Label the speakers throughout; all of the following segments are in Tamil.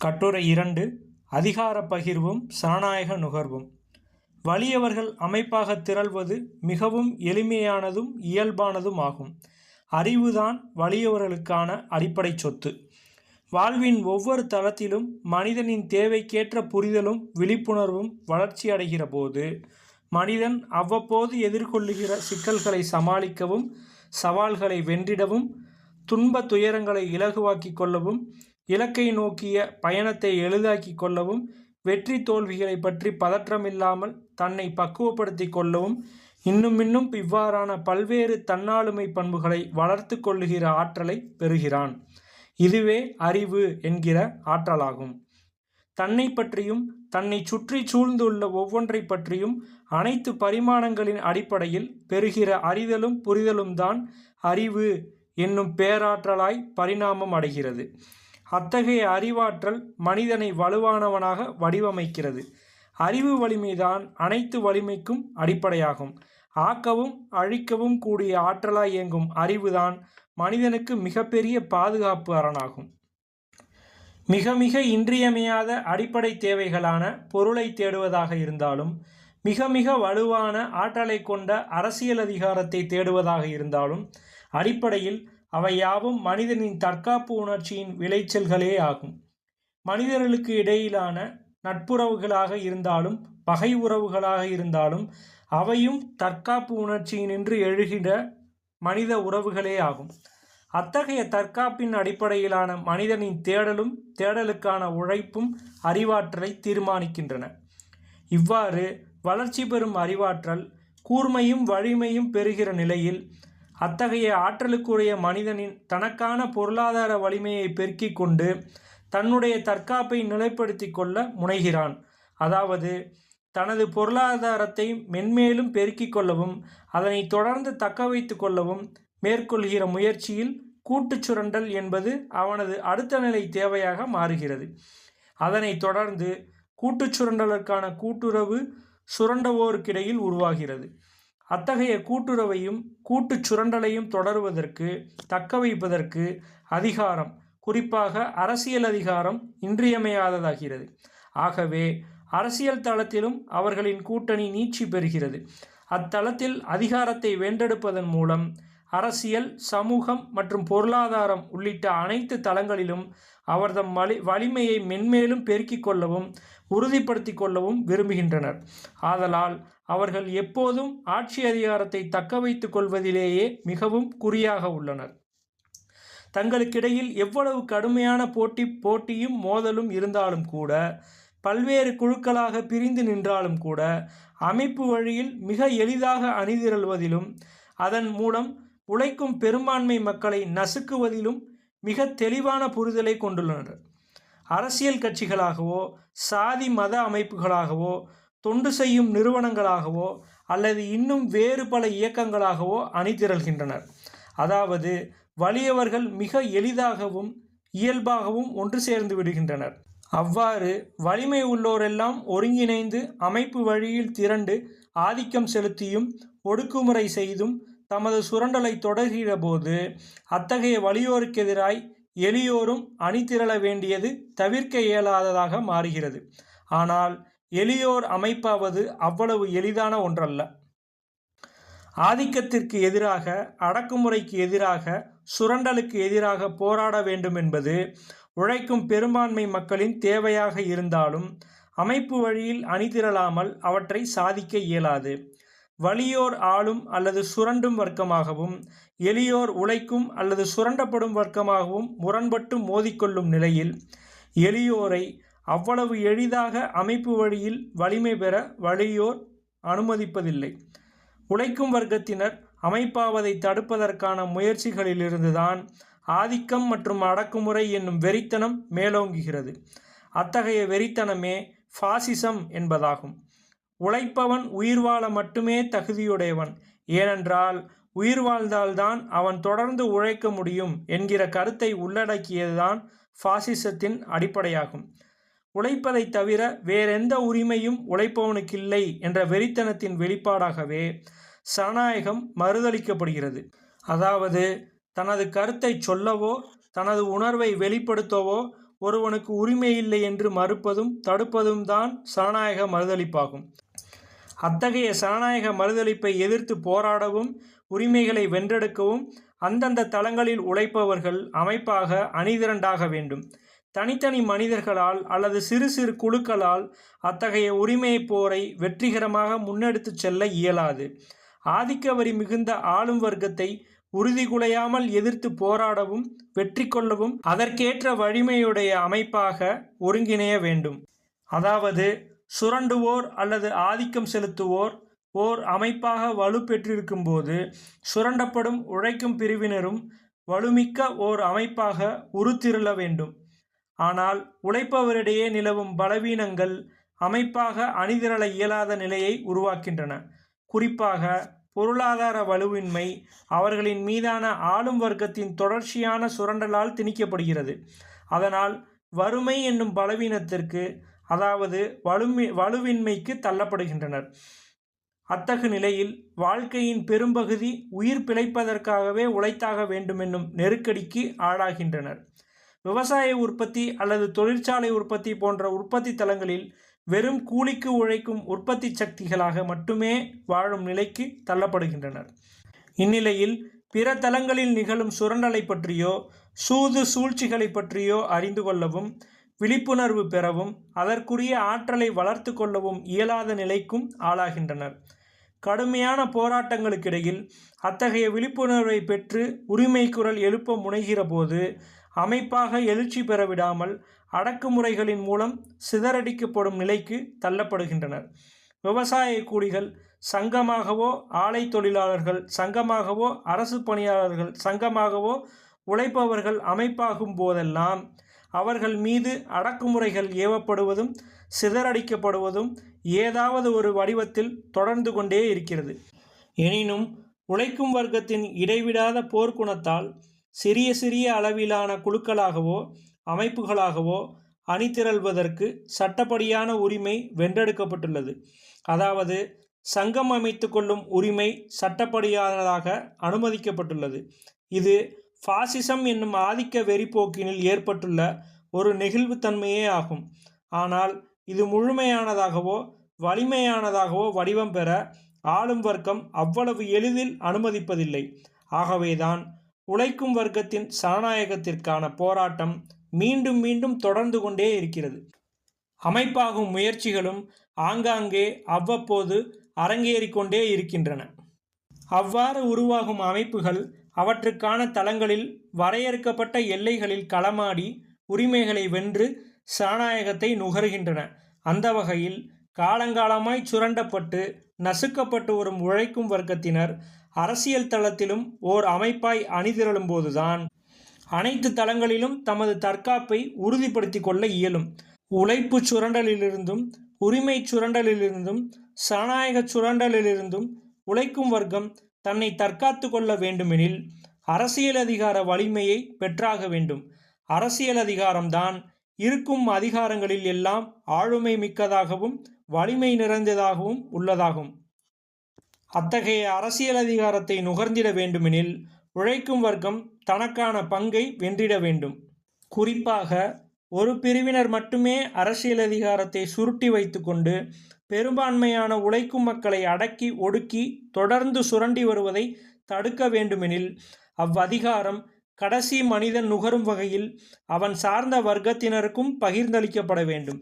Speaker 1: கட்டுரை 2. அதிகார பகிர்வும் சனநாயக நுகர்வும். வலியவர்கள் அமைப்பாக திரள்வது மிகவும் எளிமையானதும் இயல்பானதும் ஆகும். அறிவுதான் வலியவர்களுக்கான அடிப்படை சொத்து. வாழ்வின் ஒவ்வொரு தளத்திலும் மனிதனின் தேவைக்கேற்ற புரிதலும் விழிப்புணர்வும் வளர்ச்சி அடைகிற போது மனிதன் அவ்வப்போது எதிர்கொள்ளுகிற சிக்கல்களை சமாளிக்கவும், சவால்களை வென்றிடவும், துன்ப துயரங்களை இலகுவாக்கிக் கொள்ளவும், இலக்கை நோக்கிய பயணத்தை எளிதாக்கிக் கொள்ளவும், வெற்றி தோல்விகளை பற்றி பதற்றமில்லாமல் தன்னை பக்குவப்படுத்திக் கொள்ளவும், இன்னும் இவ்வாறான பல்வேறு தன்னாளுமை பண்புகளை வளர்த்து கொள்ளுகிற ஆற்றலை பெறுகிறான். இதுவே அறிவு என்கிற ஆற்றலாகும். தன்னை பற்றியும் தன்னை சுற்றி சூழ்ந்துள்ள ஒவ்வொன்றை பற்றியும் அனைத்து பரிமாணங்களின் அடிப்படையில் பெறுகிற அறிதலும் புரிதலும் தான் அறிவு என்னும் பேராற்றலாய் பரிணாமம் அடைகிறது. அத்தகைய அறிவாற்றல் மனிதனை வலுவானவனாக வடிவமைக்கிறது. அறிவு வலிமைதான் அனைத்து வலிமைக்கும் அடிப்படையாகும். ஆக்கவும் அழிக்கவும் கூடிய ஆற்றலாய் இயங்கும் அறிவுதான் மனிதனுக்கு மிகப்பெரிய பாதுகாப்பு அரணாகும். மிக இன்றியமையாத அடிப்படை தேவைகளான பொருளை தேடுவதாக இருந்தாலும், மிக வலுவான ஆற்றலை கொண்ட அரசியல் அதிகாரத்தை தேடுவதாக இருந்தாலும், அடிப்படையில் அவை யாவும் மனிதனின் தற்காப்பு உணர்ச்சியின் விளைச்சல்களே ஆகும். மனிதர்களுக்கு இடையிலான நட்புறவுகளாக இருந்தாலும் பகை உறவுகளாக இருந்தாலும் அவையும் தற்காப்பு உணர்ச்சியினின்று எழுகிற மனித உறவுகளே ஆகும். அத்தகைய தற்காப்பின் அடிப்படையிலான மனிதனின் தேடலுக்கான உழைப்பும் அறிவாற்றலை தீர்மானிக்கின்றன. இவ்வாறு வளர்ச்சி பெறும் அறிவாற்றல் கூர்மையும் வலிமையும் பெறுகிற நிலையில் அத்தகைய ஆற்றலுக்குரிய மனிதனின் தனக்கான பொருளாதார வலிமையை பெருக்கிக் கொண்டு தன்னுடைய தற்காப்பை நிலைப்படுத்தி கொள்ள முனைகிறான். அதாவது தனது பொருளாதாரத்தை மென்மேலும் பெருக்கிக் கொள்ளவும் அதனை தொடர்ந்து தக்க வைத்து கொள்ளவும் மேற்கொள்கிற முயற்சியில் கூட்டுச் சுரண்டல் என்பது அவனது அடுத்த நிலை தேவையாக மாறுகிறது. அதனை தொடர்ந்து கூட்டுச் சுரண்டலுக்கான கூட்டுறவு சுரண்டவோருக்கிடையில் உருவாகிறது. அத்தகைய கூட்டுறவையும் கூட்டுச் சுரண்டலையும் தொடருவதற்கு தக்க வைப்பதற்கு அதிகாரம், குறிப்பாக அரசியல் அதிகாரம் இன்றியமையாததாகிறது. ஆகவே அரசியல் தளத்திலும் அவர்களின் கூட்டணி நீட்சி பெறுகிறது. அத்தளத்தில் அதிகாரத்தை வென்றெடுப்பதன் மூலம் அரசியல், சமூகம் மற்றும் பொருளாதாரம் உள்ளிட்ட அனைத்து தளங்களிலும் அவர்தம் வலிமையை மென்மேலும் பெருக்கிக் கொள்ளவும் உறுதிப்படுத்திக் கொள்ளவும் விரும்புகின்றனர். ஆதலால் அவர்கள் எப்போதும் ஆட்சி அதிகாரத்தை தக்க வைத்துக் கொள்வதிலேயே மிகவும் குறியாக உள்ளனர். தங்களுக்கிடையில் எவ்வளவு கடுமையான போட்டியும் மோதலும் இருந்தாலும் கூட, பல்வேறு குழுக்களாக பிரிந்து நின்றாலும் கூட, அமைப்பு வழியில் மிக எளிதாக அணிதிரள்வதிலும் அதன் மூலம் உழைக்கும் பெரும்பான்மை மக்களை நசுக்குவதிலும் மிக தெளிவான புரிதலை கொண்டுள்ளனர். அரசியல் கட்சிகளாகவோ சாதி மத அமைப்புகளாகவோ தொண்டு செய்யும் நிறுவனங்களாகவோ அல்லது இன்னும் வேறு பல இயக்கங்களாகவோ அணிதிரள்கின்றனர். அதாவது வலியவர்கள் மிக எளிதாகவும் இயல்பாகவும் ஒன்று சேர்ந்து விடுகின்றனர். அவ்வாறு வலிமை உள்ளோரெல்லாம் ஒருங்கிணைந்து அமைப்பு வழியில் திரண்டு ஆதிக்கம் செலுத்தியும் ஒடுக்குமுறை செய்தும் தமது சுரண்டலை தொடர்கிற போது அத்தகைய வலியோருக்கெதிராய் எளியோரும் அணிதிரள வேண்டியது தவிர்க்க இயலாததாக மாறுகிறது. ஆனால் எளியோர் அமைப்பாவது அவ்வளவு எளிதான ஒன்றல்ல. ஆதிக்கத்திற்கு எதிராக, அடக்குமுறைக்கு எதிராக, சுரண்டலுக்கு எதிராக போராட வேண்டும் என்பது உழைக்கும் பெரும்பான்மை மக்களின் தேவையாக இருந்தாலும் அமைப்பு வழியில் அணிதிரளாமல் அவற்றை சாதிக்க இயலாது. வலியோர் ஆளும் அல்லது சுரண்டும் வர்க்கமாகவும் எளியோர் உழைக்கும் அல்லது சுரண்டப்படும் வர்க்கமாகவும் முரண்பட்டு மோதிக்கொள்ளும் நிலையில் எளியோரை அவ்வளவு எளிதாக அமைப்பு வழியில் வலிமை பெற வலியோர் அனுமதிப்பதில்லை. உழைக்கும் வர்க்கத்தினர் அமைப்பாவதை தடுப்பதற்கான முயற்சிகளிலிருந்துதான் ஆதிக்கம் மற்றும் அடக்குமுறை என்னும் வெறித்தனம் மேலோங்குகிறது. அத்தகைய வெறித்தனமே பாசிசம் என்பதாகும். உழைப்பவன் உயிர் வாழ மட்டுமே தகுதியுடையவன், ஏனென்றால் உயிர் வாழ்ந்தால்தான் அவன் தொடர்ந்து உழைக்க முடியும் என்கிற கருத்தை உள்ளடக்கியதுதான் பாசிசத்தின் அடிப்படையாகும். உழைப்பதை தவிர வேறெந்த உரிமையும் உழைப்பவனுக்கில்லை என்ற வெறித்தனத்தின் வெளிப்பாடாகவே சனநாயகம் மறுதளிக்கப்படுகிறது. அதாவது தனது கருத்தை சொல்லவோ தனது உணர்வை வெளிப்படுத்தவோ ஒருவனுக்கு உரிமை இல்லை என்று மறுப்பதும் தடுப்பதும் தான் சனநாயக மறுதலிப்பாகும். அத்தகைய சனநாயக மறுதலிப்பை எதிர்த்து போராடவும் உரிமைகளை வென்றெடுக்கவும் அந்தந்த தளங்களில் உழைப்பவர்கள் அமைப்பாக அணிதிரண்டாக வேண்டும். தனித்தனி மனிதர்களால் அல்லது சிறு சிறு குழுக்களால் அத்தகைய உரிமை போரை வெற்றிகரமாக முன்னெடுத்துச் செல்ல இயலாது. ஆதிக்க வரி மிகுந்த ஆளும் வர்க்கத்தை உறுதிகுலையாமல் எதிர்த்து போராடவும் வெற்றி கொள்ளவும் அதற்கேற்ற வலிமையுடைய அமைப்பாக ஒருங்கிணைய வேண்டும். அதாவது சுரண்டுவோர் அல்லது ஆதிக்கம் செலுத்துவோர் ஓர் அமைப்பாக வலுப்பெற்றிருக்கும் போது சுரண்டப்படும் உழைக்கும் பிரிவினரும் வலுமிக்க ஓர் அமைப்பாக உருத்திரள வேண்டும். ஆனால் உழைப்பவரிடையே நிலவும் பலவீனங்கள் அமைப்பாக அணிதிரள இயலாத நிலையை உருவாக்கின்றன. குறிப்பாக பொருளாதார வலுவின்மை அவர்களின் மீதான ஆளும் வர்க்கத்தின் தொடர்ச்சியான சுரண்டலால் திணிக்கப்படுகிறது. அதனால் வறுமை என்னும் பலவீனத்திற்கு, அதாவது வலுவின்மைக்கு தள்ளப்படுகின்றனர். அத்தகு நிலையில் வாழ்க்கையின் பெரும்பகுதி உயிர் பிழைப்பதற்காகவே உழைத்தாக வேண்டுமென்னும் நெருக்கடிக்கு ஆளாகின்றனர். விவசாய உற்பத்தி அல்லது தொழிற்சாலை உற்பத்தி போன்ற உற்பத்தி தளங்களில் வெறும் கூலிக்கு உழைக்கும் உற்பத்தி சக்திகளாக மட்டுமே வாழும் நிலைக்கு தள்ளப்படுகின்றனர். இந்நிலையில் பிற தளங்களில் நிகழும் சுரண்டலை பற்றியோ சூது சூழ்ச்சிகளை பற்றியோ அறிந்து கொள்ளவும் விழிப்புணர்வு பெறவும் அதற்குரிய ஆற்றலை வளர்த்து கொள்ளவும் இயலாத நிலைக்கும் ஆளாகின்றனர். கடுமையான போராட்டங்களுக்கிடையில் அத்தகைய விழிப்புணர்வை பெற்று உரிமை குரல் எழுப்ப முனைகிற போது அமைப்பாக எழுச்சி பெறவிடாமல் அடக்குமுறைகளின் மூலம் சிதறடிக்கப்படும் நிலைக்கு தள்ளப்படுகின்றனர். விவசாய கூலிகள் சங்கமாகவோ, ஆலை தொழிலாளர்கள் சங்கமாகவோ, அரசு பணியாளர்கள் சங்கமாகவோ உழைப்பவர்கள் அமைப்பாகும் போதெல்லாம் அவர்கள் மீது அடக்குமுறைகள் ஏவப்படுவதும் சிதறடிக்கப்படுவதும் ஏதாவது ஒரு வடிவத்தில் தொடர்ந்து கொண்டே இருக்கிறது. எனினும் உழைக்கும் வர்க்கத்தின் இடைவிடாத போர்க்குணத்தால் சிறிய சிறிய அளவிலான குழுக்களாகவோ அமைப்புகளாகவோ அணிதிரள்வதற்கு சட்டப்படியான உரிமை வென்றெடுக்கப்பட்டுள்ளது. அதாவது சங்கம் அமைத்து கொள்ளும் உரிமை சட்டப்படியானதாக அனுமதிக்கப்பட்டுள்ளது. இது பாசிசம் என்னும் ஆதிக்க வெறிப்போக்கினில் ஏற்பட்டுள்ள ஒரு நெகிழ்வுத்தன்மையே ஆகும். ஆனால் இது முழுமையானதாகவோ வலிமையானதாகவோ வடிவம் பெற ஆளும் வர்க்கம் அவ்வளவு எளிதில் அனுமதிப்பதில்லை. ஆகவேதான் உழைக்கும் வர்க்கத்தின் சனநாயகத்திற்கான போராட்டம் மீண்டும் மீண்டும் தொடர்ந்து கொண்டே இருக்கிறது. அமைப்பாகும் முயற்சிகளும் ஆங்காங்கே அவ்வப்போது அரங்கேறிக்கொண்டே இருக்கின்றன. அவ்வாறு உருவாகும் அமைப்புகள் அவற்றுக்கான தளங்களில் வரையறுக்கப்பட்ட எல்லைகளில் களமாடி உரிமைகளை வென்று சனநாயகத்தை நுகர்கின்றன. அந்த வகையில் காலங்காலமாய் சுரண்டப்பட்டு நசுக்கப்பட்டு வரும் உழைக்கும் வர்க்கத்தினர் அரசியல் தளத்திலும் ஓர் அமைப்பாய் அணிதிரளும் போதுதான் அனைத்து தளங்களிலும் தமது தற்காப்பை உறுதிப்படுத்தி கொள்ள இயலும். உழைப்பு சுரண்டலிலிருந்தும் உரிமை சுரண்டலிலிருந்தும் சனநாயக சுரண்டலிலிருந்தும் உழைக்கும் வர்க்கம் தன்னை தற்காத்து கொள்ள வேண்டுமெனில் அரசியல் அதிகார வலிமையை பெற்றாக வேண்டும். அரசியல் அதிகாரம்தான் இருக்கும் அதிகாரங்களில் எல்லாம் ஆளுமை மிக்கதாகவும் வலிமை நிறைந்ததாகவும் உள்ளதாகும். அத்தகைய அரசியல் அதிகாரத்தை நுகர்ந்திட வேண்டுமெனில் உழைக்கும் வர்க்கம் தனக்கான பங்கை வென்றிட வேண்டும். குறிப்பாக ஒரு பிரிவினர் மட்டுமே அரசியல் அதிகாரத்தை சுருட்டி வைத்து கொண்டு பெரும்பான்மையான உழைக்கும் மக்களை அடக்கி ஒடுக்கி தொடர்ந்து சுரண்டி வருவதை தடுக்க வேண்டுமெனில் அவ்வதிகாரம் கடைசி மனிதன் நுகரும் வகையில் அவன் சார்ந்த வர்க்கத்தினருக்கும் பகிர்ந்தளிக்கப்பட வேண்டும்.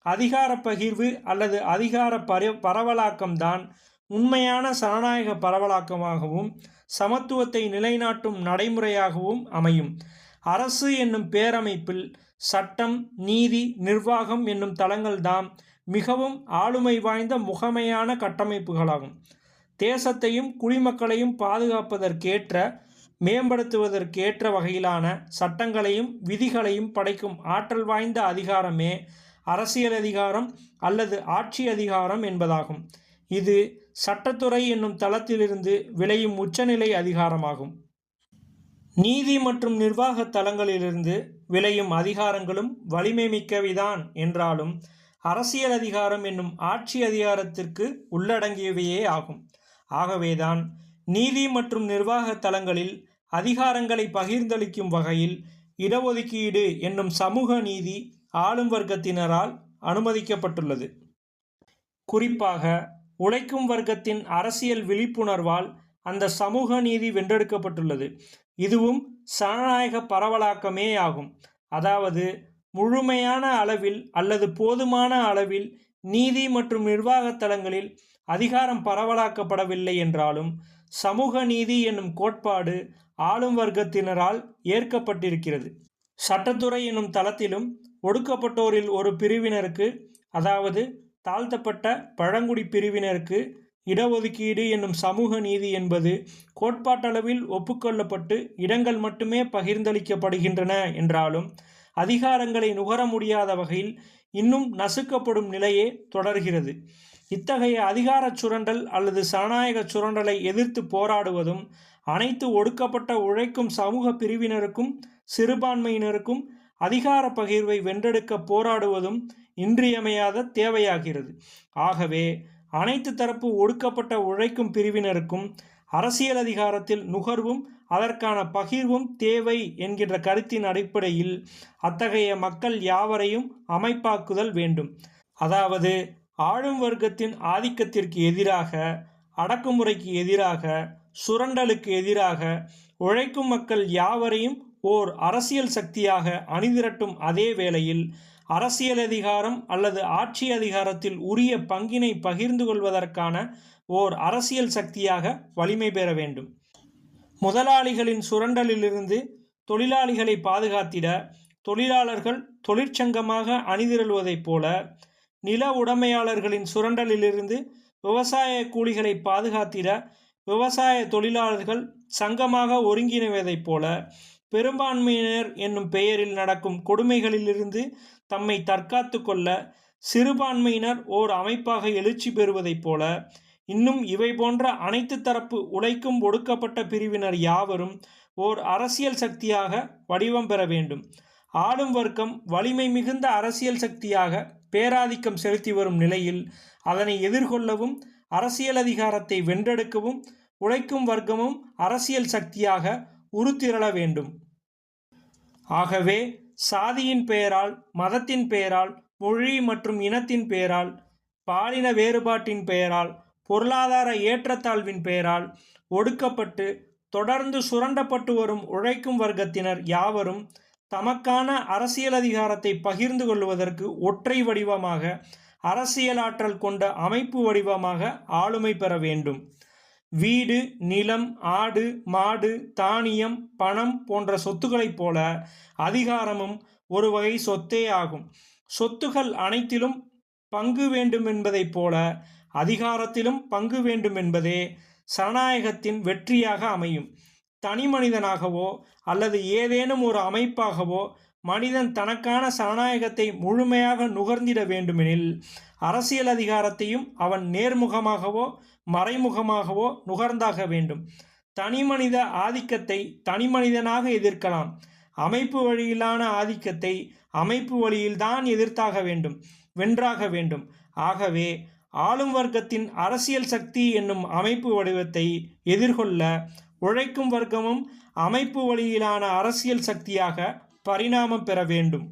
Speaker 1: அதிகார பகிர்வு அல்லது அதிகார பரவலாக்கம்தான் உண்மையான சனநாயக பரவலாக்கமாகவும் சமத்துவத்தை நிலைநாட்டும் நடைமுறையாகவும் அமையும். அரசு என்னும் பேரமைப்பில் சட்டம், நீதி, நிர்வாகம் என்னும் தளங்கள்தாம் மிகவும் ஆளுமை வாய்ந்த முகமையான கட்டமைப்புகளாகும். தேசத்தையும் குடிமக்களையும் பாதுகாப்பதற்கேற்ற மேம்படுத்துவதற்கேற்ற வகையிலான சட்டங்களையும் விதிகளையும் படைக்கும் ஆற்றல் வாய்ந்த அதிகாரமே அரசியல் அதிகாரம் அல்லது ஆட்சி அதிகாரம் என்பதாகும். இது சட்டத்துறை என்னும் தளத்திலிருந்து விளையும் உச்சநிலை அதிகாரமாகும். நீதி மற்றும் நிர்வாக தளங்களிலிருந்து விளையும் அதிகாரங்களும் வலிமை மிக்கவைதான் என்றாலும் அரசியல் அதிகாரம் என்னும் ஆட்சி அதிகாரத்திற்கு உள்ளடங்கியவையே ஆகும். ஆகவேதான் நீதி மற்றும் நிர்வாக தளங்களில் அதிகாரங்களை பகிர்ந்தளிக்கும் வகையில் இடஒதுக்கீடு என்னும் சமூக நீதி ஆளும் வர்க்கத்தினரால் அனுமதிக்கப்பட்டுள்ளது. குறிப்பாக உழைக்கும் வர்க்கத்தின் அரசியல் விழிப்புணர்வால் அந்த சமூக நீதி வென்றெடுக்கப்பட்டுள்ளது. இதுவும் சனநாயக பரவலாக்கமேயாகும். அதாவது முழுமையான அளவில் அல்லது போதுமான அளவில் நீதி மற்றும் நிர்வாக தளங்களில் அதிகாரம் பரவலாக்கப்படவில்லை என்றாலும் சமூக நீதி என்னும் கோட்பாடு ஆளும் வர்க்கத்தினரால் ஏற்கப்பட்டிருக்கிறது. சட்டத்துறை என்னும் தளத்திலும் ஒடுக்கப்பட்டோரில் ஒரு பிரிவினருக்கு, அதாவது தாழ்த்தப்பட்ட பழங்குடி பிரிவினருக்கு இடஒதுக்கீடு என்னும் சமூக நீதி என்பது கோட்பாட்டளவில் ஒப்புக்கொள்ளப்பட்டு இடங்கள் மட்டுமே பகிர்ந்தளிக்கப்படுகின்றன என்றாலும் அதிகாரங்களை நுகர முடியாத வகையில் இன்னும் நசுக்கப்படும் நிலையே தொடர்கிறது. இத்தகைய அதிகார சுரண்டல் அல்லது சனநாயக சுரண்டலை எதிர்த்து போராடுவதும் அனைத்து ஒடுக்கப்பட்ட உழைக்கும் சமூக பிரிவினருக்கும் சிறுபான்மையினருக்கும் அதிகார பகிர்வை வென்றெடுக்க போராடுவதும் இன்றியமையாத தேவையாகிறது. ஆகவே அனைத்து தரப்பு ஒடுக்கப்பட்ட உழைக்கும் பிரிவினருக்கும் அரசியல் அதிகாரத்தில் நுகர்வும் அதற்கான பகிர்வும் தேவை என்கின்ற கருத்தின் அடிப்படையில் அத்தகைய மக்கள் யாவரையும் அமைப்பாக்குதல் வேண்டும். அதாவது ஆளும் வர்க்கத்தின் ஆதிக்கத்திற்கு எதிராக, அடக்குமுறைக்கு எதிராக, சுரண்டலுக்கு எதிராக உழைக்கும் மக்கள் யாவரையும் ஓர் அரசியல் சக்தியாக அணிதிரட்டும் அதே வேளையில் அரசியல் அதிகாரம் அல்லது ஆட்சி அதிகாரத்தில் உரிய பங்கினை பகிர்ந்து கொள்வதற்கான ஓர் அரசியல் சக்தியாக வலிமை பெற வேண்டும். முதலாளிகளின் சுரண்டலிலிருந்து தொழிலாளிகளை பாதுகாத்திட தொழிலாளர்கள் தொழிற்சங்கமாக அணிதிரள்வதைப் போல, நில உடைமையாளர்களின் சுரண்டலிலிருந்து விவசாய கூலிகளை பாதுகாத்திட விவசாய தொழிலாளர்கள் சங்கமாக ஒருங்கிணைவதைப் போல, பெரும்பான்மையினர் என்னும் பெயரில் நடக்கும் கொடுமைகளிலிருந்து தம்மை தற்காத்து கொள்ள சிறுபான்மையினர் ஓர் அமைப்பாக எழுச்சி பெறுவதைப் போல, இன்னும் இவை போன்ற அனைத்து தரப்பு உழைக்கும் ஒடுக்கப்பட்ட பிரிவினர் யாவரும் ஓர் அரசியல் சக்தியாக வடிவம் பெற வேண்டும். ஆளும் வர்க்கம் வலிமை மிகுந்த அரசியல் சக்தியாக பேராதிக்கம் செலுத்தி வரும் நிலையில் அதனை எதிர்கொள்ளவும் அரசியல் அதிகாரத்தை வென்றெடுக்கவும் உழைக்கும் வர்க்கமும் அரசியல் சக்தியாக உருத்திரள வேண்டும். ஆகவே சாதியின் பெயரால், மதத்தின் பெயரால், மொழி மற்றும் இனத்தின் பெயரால், பாலின வேறுபாட்டின் பெயரால், பொருளாதார ஏற்றத்தாழ்வின் பெயரால் ஒடுக்கப்பட்டு தொடர்ந்து சுரண்டப்பட்டு வரும் உழைக்கும் வர்க்கத்தினர் யாவரும் தமக்கான அரசியல் அதிகாரத்தை பகிர்ந்து கொள்வதற்கு ஒற்றை வடிவமாக, அரசியலாற்றல் கொண்ட அமைப்பு வடிவமாக ஆளுமை பெற வேண்டும். வீடு, நிலம், ஆடு, மாடு, தானியம், பணம் போன்ற சொத்துக்களைப் போல அதிகாரமும் ஒரு வகை சொத்தே ஆகும். சொத்துகள் அனைத்திலும் பங்கு வேண்டுமென்பதைப் போல அதிகாரத்திலும் பங்கு வேண்டுமென்பதே சனநாயகத்தின் வெற்றியாக அமையும். தனி மனிதனாகவோ அல்லது ஏதேனும் ஒரு அமைப்பாகவோ மனிதன் தனக்கான சனநாயகத்தை முழுமையாக நுகர்ந்திட வேண்டுமெனில் அரசியல் அதிகாரத்தையும் அவன் நேர்முகமாகவோ மறைமுகமாகவோ நுகர்ந்தாக வேண்டும். தனி மனித ஆதிக்கத்தை தனி மனிதனாக எதிர்க்கலாம். அமைப்பு வழியிலான ஆதிக்கத்தை அமைப்பு வழியில்தான் எதிர்த்தாக வேண்டும், வென்றாக வேண்டும். ஆகவே ஆளும் வர்க்கத்தின் அரசியல் சக்தி என்னும் அமைப்பு வடிவத்தை எதிர்கொள்ள உழைக்கும் வர்க்கமும் அமைப்பு வழியிலான அரசியல் சக்தியாக பரிணாமம் பெற வேண்டும்.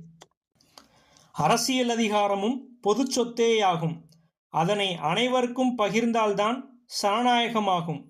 Speaker 1: அரசியல் அதிகாரமும் பொது சொத்தேயாகும். அதனை அனைவருக்கும் பகிர்ந்தால்தான் சனநாயகமாகும்.